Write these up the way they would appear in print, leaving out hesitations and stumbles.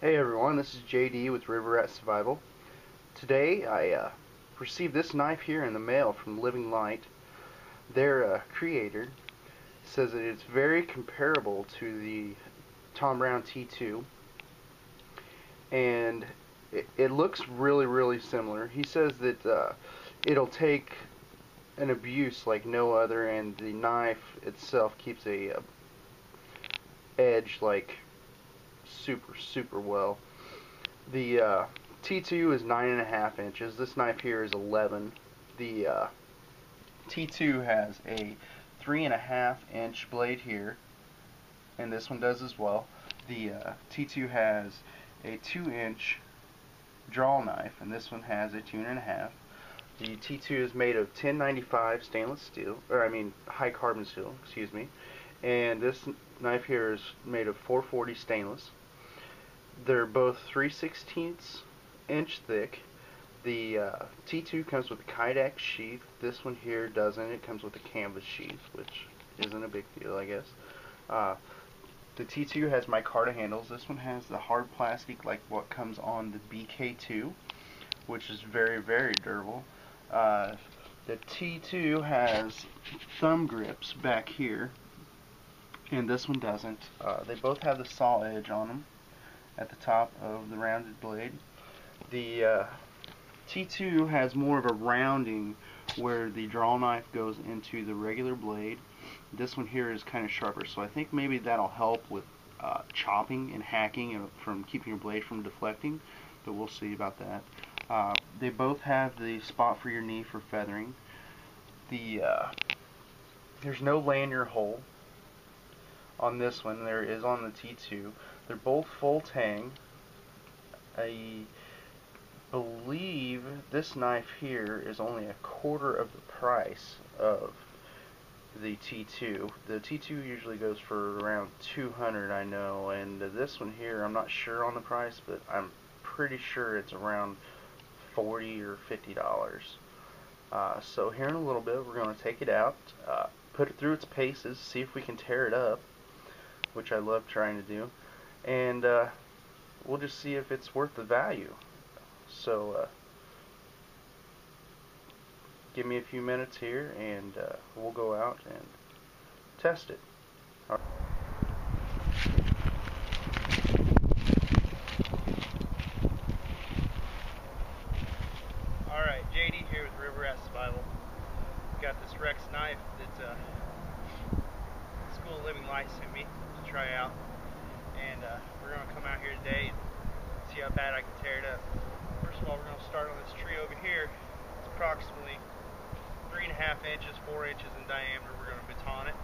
Hey everyone, this is JD with River Rat Survival. Today I received this knife here in the mail from Living Lite. Their creator says that it's very comparable to the Tom Brown T2, and it looks really similar. He says that it'll take an abuse like no other, and the knife itself keeps a edge like super well. The T2 is 9.5 inches. This knife here is 11. The T2 has a 3.5 inch blade here, and this one does as well. The T2 has a 2-inch draw knife, and this one has a 2.5. The T2 is made of 1095 stainless steel, high carbon steel, excuse me. And this knife here is made of 440 stainless. They're both 3/16 inch thick. The T2 comes with a Kydex sheath. This one here doesn't. It comes with a canvas sheath, which isn't a big deal, I guess. The T2 has micarta handles. This one has the hard plastic like what comes on the BK2, which is very durable. The T2 has thumb grips back here, and this one doesn't. They both have the saw edge on them at the top of the rounded blade. The T2 has more of a rounding where the draw knife goes into the regular blade. This one here is kind of sharper, so I think maybe that'll help with chopping and hacking and from keeping your blade from deflecting, but we'll see about that. They both have the spot for your knee for feathering. There's no lanyard hole on this one. There is on the T2. They're both full tang. I believe this knife here is only a quarter of the price of the T2. The T2 usually goes for around $200, I know, and this one here, I'm not sure on the price, but I'm pretty sure it's around $40 or $50. So here in a little bit, we're going to take it out, put it through its paces, see if we can tear it up, which I love trying to do, and we'll just see if it's worth the value. So give me a few minutes here, and we'll go out and test it. Alright, JD here with River Rat Survival. Got this Rex knife that School of Living Lite sent me to try out, and we're going to come out here today and see how bad I can tear it up. First of all, we're going to start on this tree over here. It's approximately 3.5 inches, 4 inches in diameter. We're going to baton it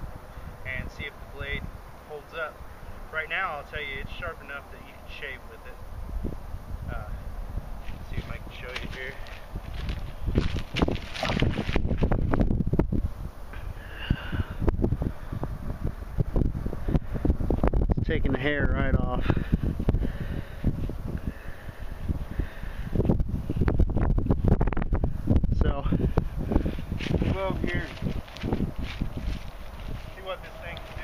and see if the blade holds up. Right now, I'll tell you, it's sharp enough that you can shave with it. Let's see if I can show you here. It's taking the hair right off. So, we'll go over here and see what this thing can do.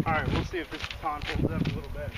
Alright, we'll see if this baton holds up a little better.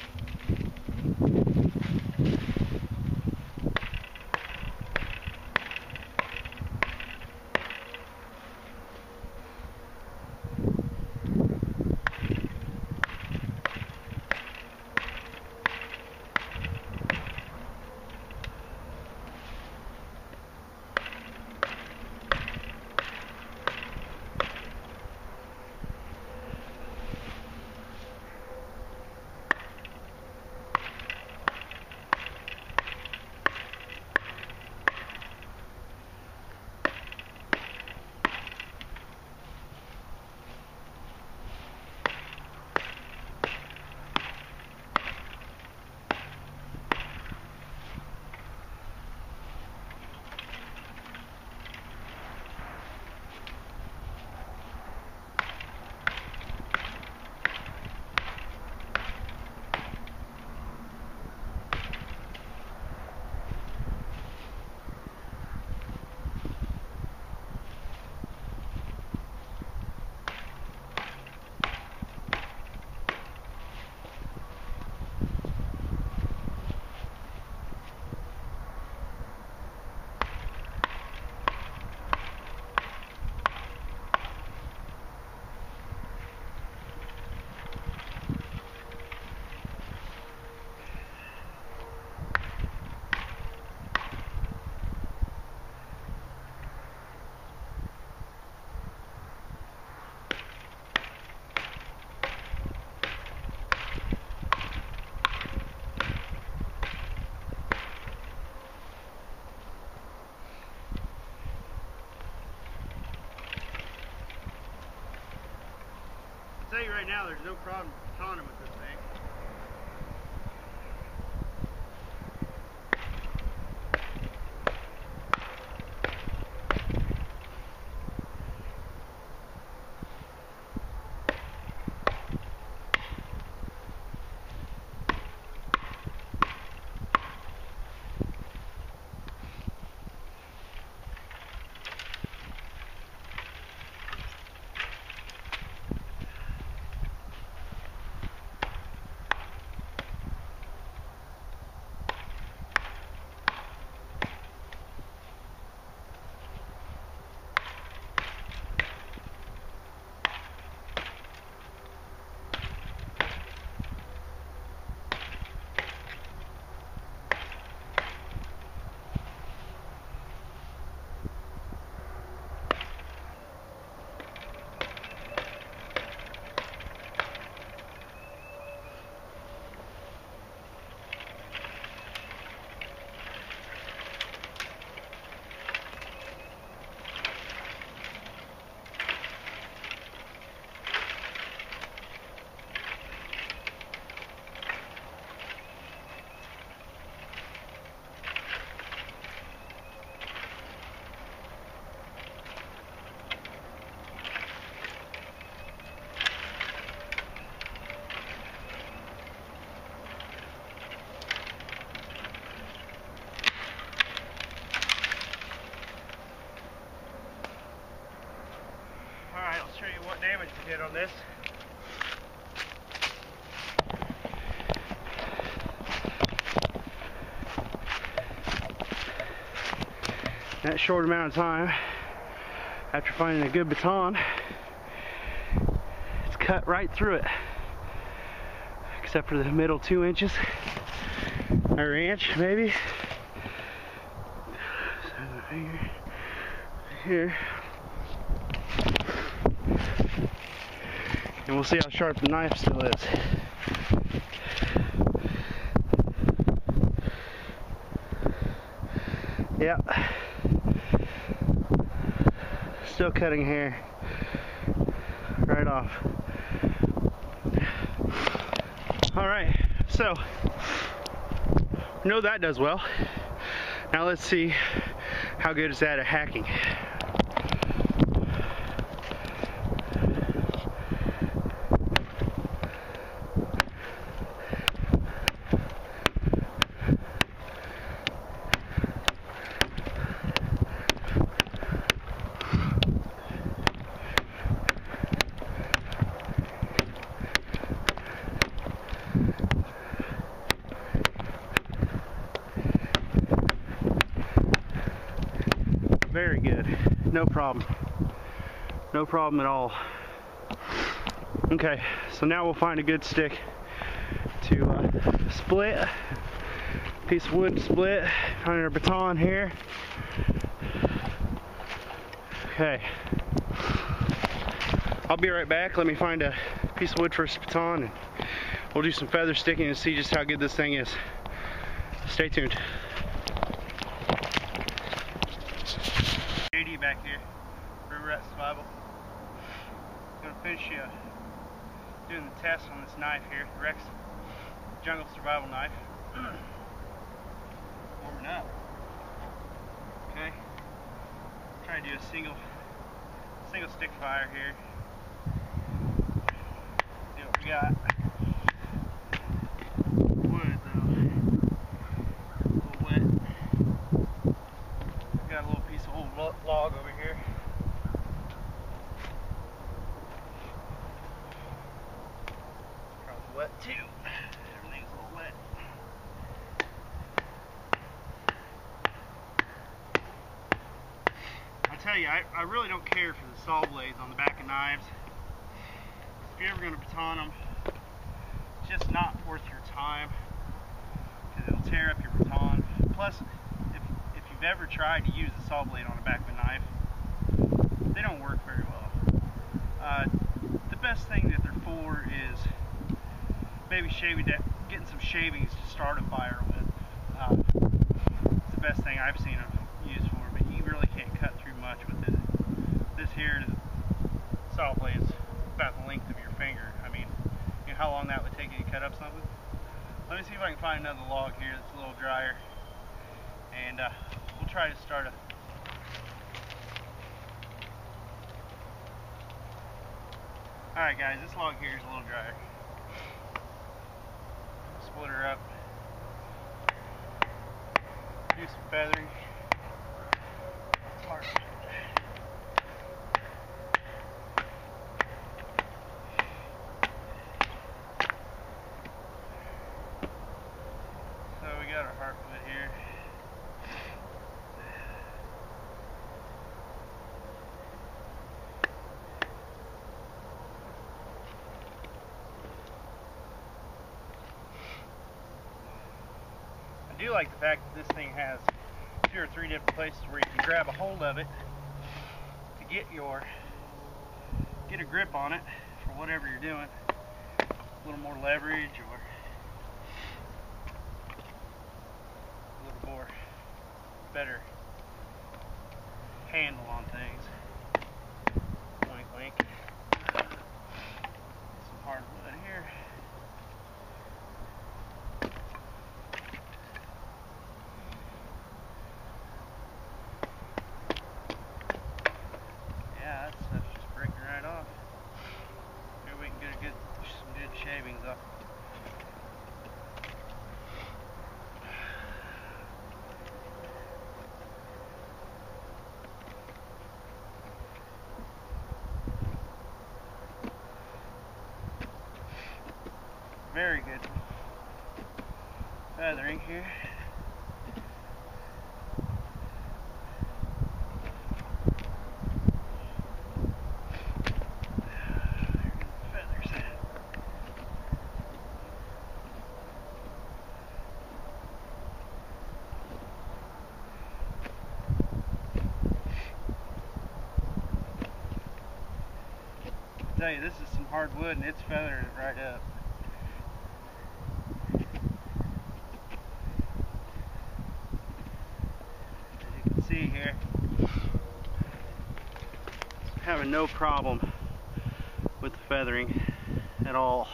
tell you right now, there's no problem batoning with this thing. Alright, I'll show you what damage we did on this. In that short amount of time, after finding a good baton, it's cut right through it. Except for the middle 2 inches, or inch maybe. So here. And we'll see how sharp the knife still is. Yep. Still cutting hair right off. Alright, so know that does well. Now let's see how good it's at hacking. Very good. No problem. No problem at all. Okay, so now we'll find a good stick to split. Piece of wood to split. Find our baton here. Okay. I'll be right back. Let me find a piece of wood for a baton and we'll do some feather sticking and see just how good this thing is. Stay tuned. JD back here, Rat Survival. I'm gonna finish doing the test on this knife here, the Rex Jungle Survival Knife. Warming up. Okay. Try to do a single stick fire here. See what we got. Wood though. A little wet. Got a little piece of old log over here. Probably wet too. Everything's a little wet. I tell you, I really don't care for the saw blades on the back of knives. If you're ever going to baton them, it's just not worth your time because it'll tear up your baton. Plus, if you've ever tried to use a saw blade on the back of a knife, they don't work very well. The best thing that they're for is maybe getting some shavings to start a fire with. It's the best thing I've seen them used for, but you really can't cut through much with it. This here, the saw blade is about the length of your finger. I mean, you know how long that would take you to cut up something? Let me see if I can find another log here that's a little drier, and we'll try to start a. Alright guys, this log here is a little drier. Split her up. Do some feathering. It's hard. So we got our heartwood here. I do like the fact that this thing has 2 or 3 different places where you can grab a hold of it to get a grip on it for whatever you're doing. A little more leverage or a little more better handle on things. Wink wink. Some hardwood here. Yeah, that stuff's just breaking right off. Maybe we can get some good shavings off. Very good feathering here. I tell you, this is some hardwood and it's feathered right up. As you can see here, having no problem with the feathering at all.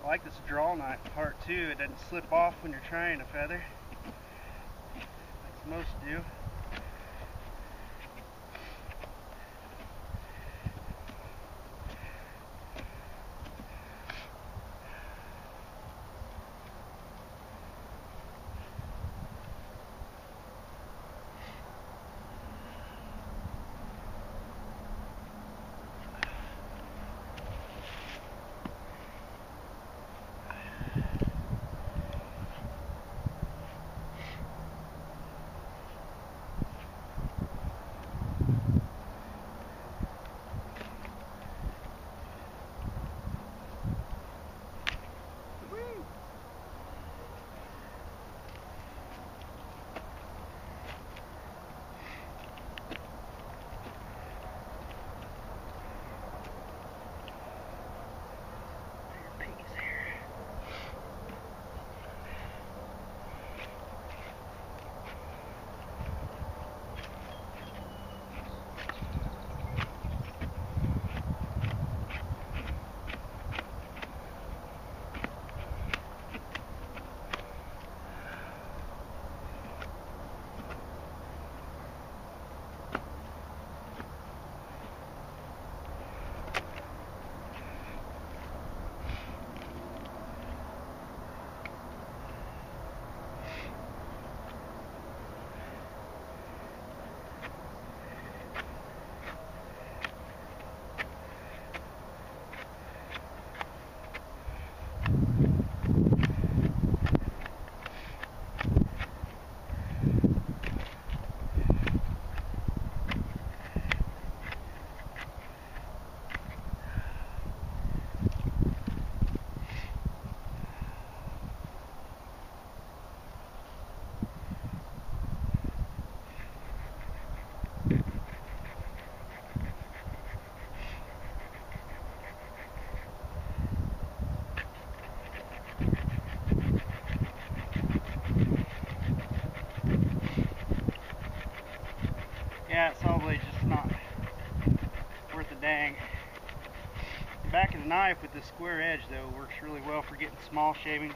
I like this draw knife part too. It doesn't slip off when you're trying to feather, like most do. dang. The back of the knife with the square edge though works really well for getting small shavings.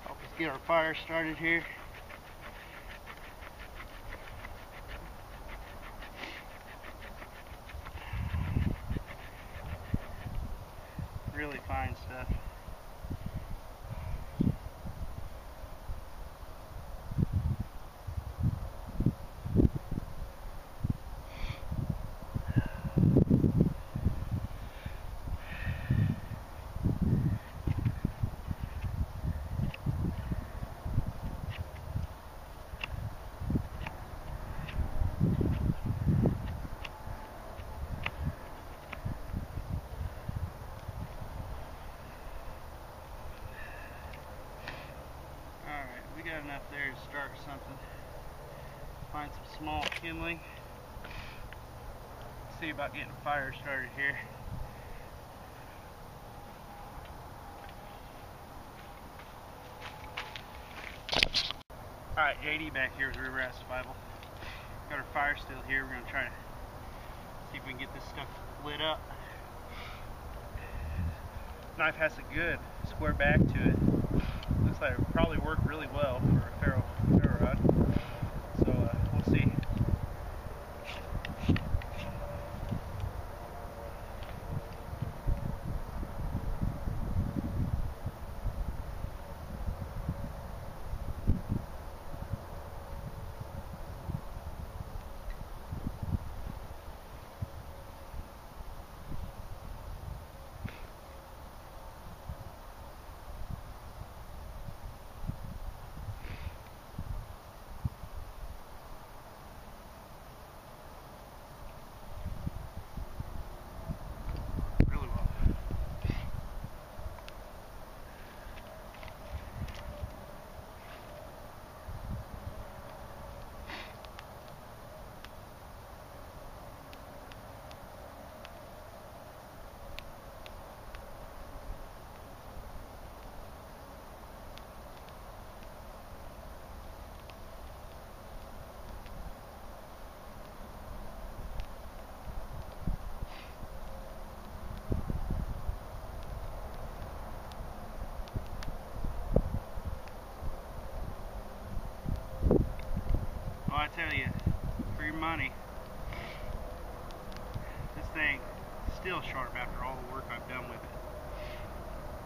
Help us get our fire started here. Really fine stuff. We got enough there to start something. Find some small kindling. See about getting a fire started here. Alright, JD back here with River Rat Survival. Got our fire still here. We're going to try to see if we can get this stuff lit up. Knife has a good square back to it. Looks like it would probably work really well for a ferro rod. So we'll see. Well, I tell you, for your money, this thing is still sharp after all the work I've done with it.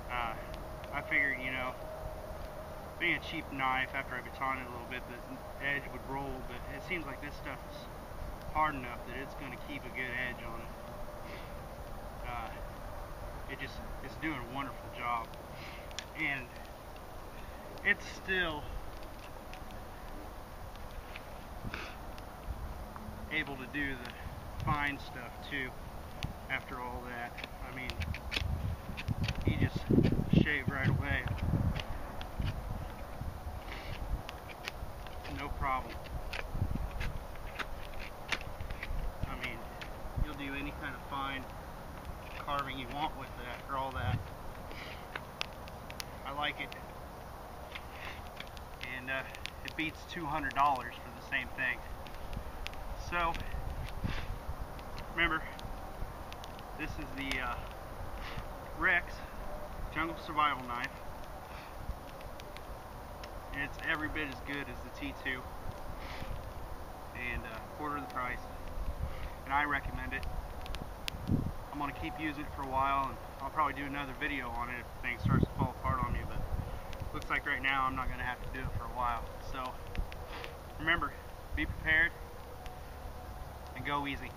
I figured, you know, being a cheap knife, after I batoned it a little bit, the edge would roll, but it seems like this stuff is hard enough that it's going to keep a good edge on it. It's doing a wonderful job, and it's still able to do the fine stuff too after all that. I mean, he just shaved right away, no problem. I mean, you'll do any kind of fine carving you want with it after all that. I like it, and it beats $200 for the same thing. So, remember, this is the Rex Jungle Survival Knife, and it's every bit as good as the T2, and quarter the price, and I recommend it. I'm going to keep using it for a while, and I'll probably do another video on it if things starts to fall apart on me, but looks like right now I'm not going to have to do it for a while. So, remember, be prepared and go easy.